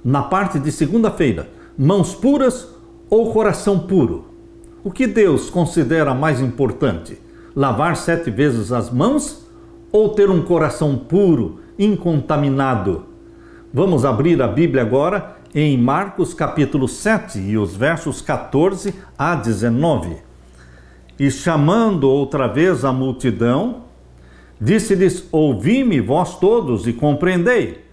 na parte de segunda-feira, mãos puras ou coração puro? O que Deus considera mais importante? Lavar 7 vezes as mãos ou ter um coração puro, incontaminado? Vamos abrir a Bíblia agora em Marcos capítulo 7 e os versos 14 a 19. E chamando outra vez a multidão, disse-lhes: ouvi-me vós todos e compreendei.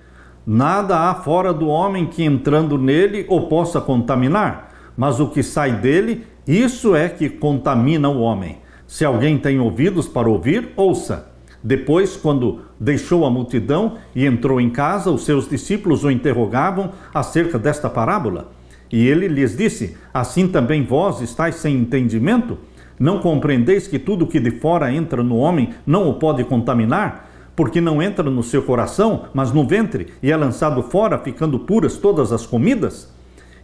Nada há fora do homem que entrando nele o possa contaminar, mas o que sai dele, isso é que contamina o homem. Se alguém tem ouvidos para ouvir, ouça. Depois, quando deixou a multidão e entrou em casa, os seus discípulos o interrogavam acerca desta parábola. E ele lhes disse: assim também vós estáis sem entendimento? Não compreendeis que tudo que de fora entra no homem não o pode contaminar? Porque não entra no seu coração, mas no ventre, e é lançado fora, ficando puras todas as comidas?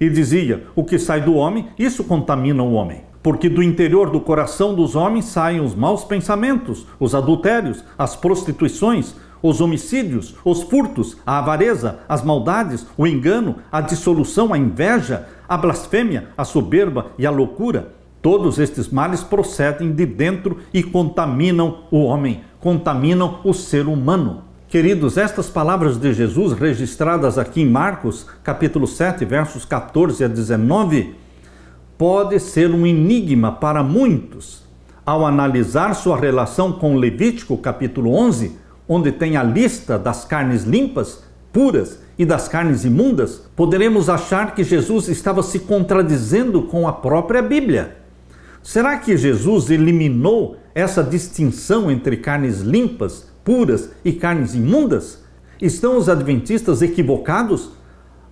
E dizia: o que sai do homem, isso contamina o homem. Porque do interior do coração dos homens saem os maus pensamentos, os adultérios, as prostituições, os homicídios, os furtos, a avareza, as maldades, o engano, a dissolução, a inveja, a blasfêmia, a soberba e a loucura. Todos estes males procedem de dentro e contaminam o homem, contaminam o ser humano. Queridos, estas palavras de Jesus registradas aqui em Marcos, capítulo 7, versos 14 a 19, pode ser um enigma para muitos. Ao analisar sua relação com Levítico, capítulo 11, onde tem a lista das carnes limpas, puras e das carnes imundas, poderemos achar que Jesus estava se contradizendo com a própria Bíblia. Será que Jesus eliminou essa distinção entre carnes limpas, puras e carnes imundas? Estão os adventistas equivocados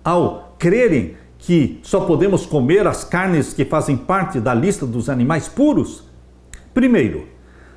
ao crerem que só podemos comer as carnes que fazem parte da lista dos animais puros? Primeiro,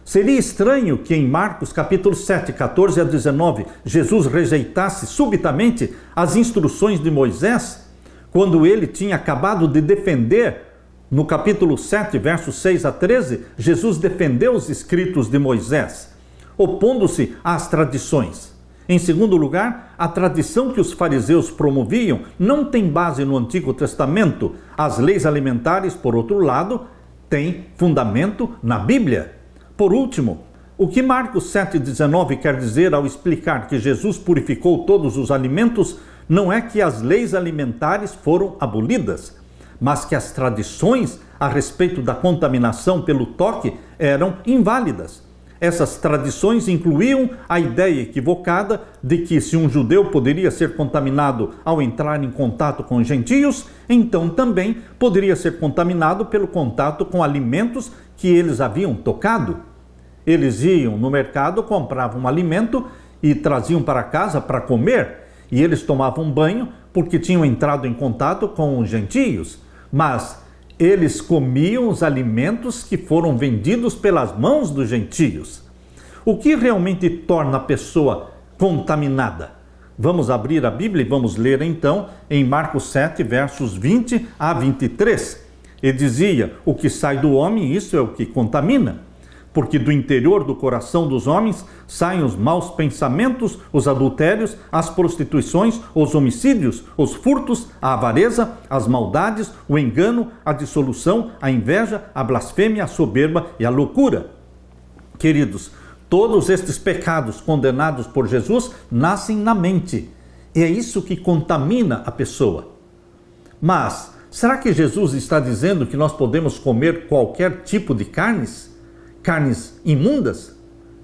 seria estranho que em Marcos capítulo 7, 14 a 19, Jesus rejeitasse subitamente as instruções de Moisés, quando ele tinha acabado de defender, no capítulo 7, versos 6 a 13, Jesus defendeu os escritos de Moisés, opondo-se às tradições. Em segundo lugar, a tradição que os fariseus promoviam não tem base no Antigo Testamento. As leis alimentares, por outro lado, têm fundamento na Bíblia. Por último, o que Marcos 7,19 quer dizer ao explicar que Jesus purificou todos os alimentos não é que as leis alimentares foram abolidas, mas que as tradições a respeito da contaminação pelo toque eram inválidas. Essas tradições incluíam a ideia equivocada de que se um judeu poderia ser contaminado ao entrar em contato com gentios, então também poderia ser contaminado pelo contato com alimentos que eles haviam tocado. Eles iam no mercado, compravam um alimento e traziam para casa para comer, e eles tomavam banho porque tinham entrado em contato com os gentios, mas eles comiam os alimentos que foram vendidos pelas mãos dos gentios. O que realmente torna a pessoa contaminada? Vamos abrir a Bíblia e vamos ler então em Marcos 7, versos 20 a 23. Ele dizia: o que sai do homem, isso é o que contamina. Porque do interior do coração dos homens saem os maus pensamentos, os adultérios, as prostituições, os homicídios, os furtos, a avareza, as maldades, o engano, a dissolução, a inveja, a blasfêmia, a soberba e a loucura. Queridos, todos estes pecados condenados por Jesus nascem na mente. E é isso que contamina a pessoa. Mas, será que Jesus está dizendo que nós podemos comer qualquer tipo de carnes? Carnes imundas?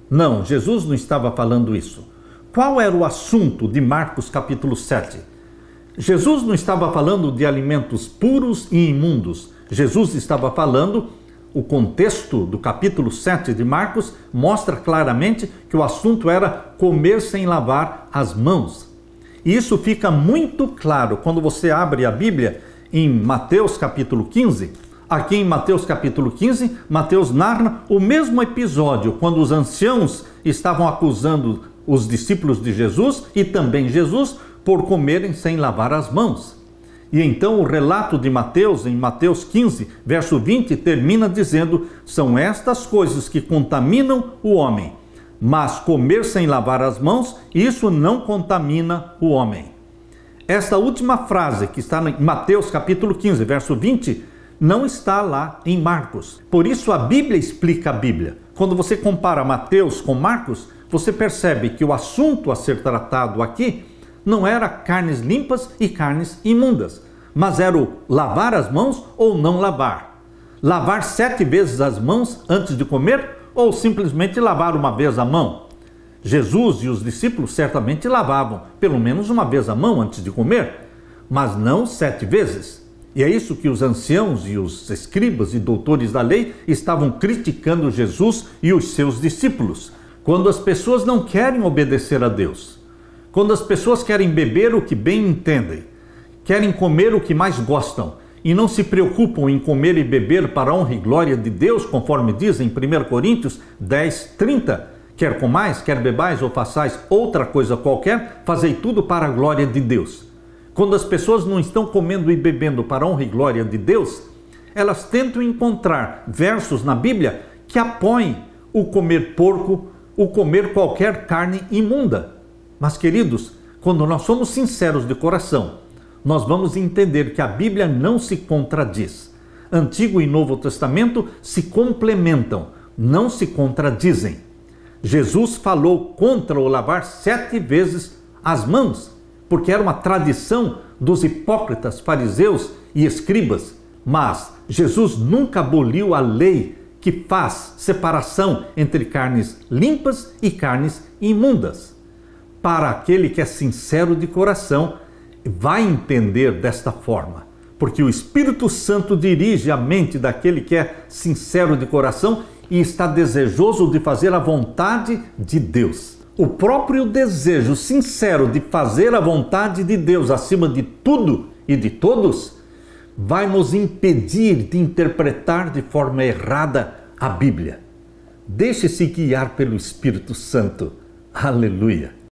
Não, Jesus não estava falando isso. Qual era o assunto de Marcos capítulo 7? Jesus não estava falando de alimentos puros e imundos. Jesus estava falando, o contexto do capítulo 7 de Marcos mostra claramente que o assunto era comer sem lavar as mãos. E isso fica muito claro quando você abre a Bíblia em Mateus capítulo 15. Aqui em Mateus capítulo 15, Mateus narra o mesmo episódio, quando os anciãos estavam acusando os discípulos de Jesus e também Jesus por comerem sem lavar as mãos. E então o relato de Mateus, em Mateus 15, verso 20, termina dizendo: são estas coisas que contaminam o homem, mas comer sem lavar as mãos, isso não contamina o homem. Esta última frase, que está em Mateus capítulo 15, verso 20, não está lá em Marcos. Por isso a Bíblia explica a Bíblia. Quando você compara Mateus com Marcos, você percebe que o assunto a ser tratado aqui não era carnes limpas e carnes imundas, mas era o lavar as mãos ou não lavar. Lavar 7 vezes as mãos antes de comer ou simplesmente lavar uma vez a mão. Jesus e os discípulos certamente lavavam pelo menos uma vez a mão antes de comer, mas não 7 vezes. E é isso que os anciãos e os escribas e doutores da lei estavam criticando Jesus e os seus discípulos. Quando as pessoas não querem obedecer a Deus, quando as pessoas querem beber o que bem entendem, querem comer o que mais gostam e não se preocupam em comer e beber para a honra e glória de Deus, conforme diz em 1 Coríntios 10, 30, quer comais, quer bebais ou façais outra coisa qualquer, fazei tudo para a glória de Deus. Quando as pessoas não estão comendo e bebendo para a honra e glória de Deus, elas tentam encontrar versos na Bíblia que apoiem o comer porco, o comer qualquer carne imunda. Mas, queridos, quando nós somos sinceros de coração, nós vamos entender que a Bíblia não se contradiz. Antigo e Novo Testamento se complementam, não se contradizem. Jesus falou contra o lavar 7 vezes as mãos, porque era uma tradição dos hipócritas, fariseus e escribas. Mas Jesus nunca aboliu a lei que faz separação entre carnes limpas e carnes imundas. Para aquele que é sincero de coração, vai entender desta forma, porque o Espírito Santo dirige a mente daquele que é sincero de coração e está desejoso de fazer a vontade de Deus. O próprio desejo sincero de fazer a vontade de Deus acima de tudo e de todos vai nos impedir de interpretar de forma errada a Bíblia. Deixe-se guiar pelo Espírito Santo. Aleluia!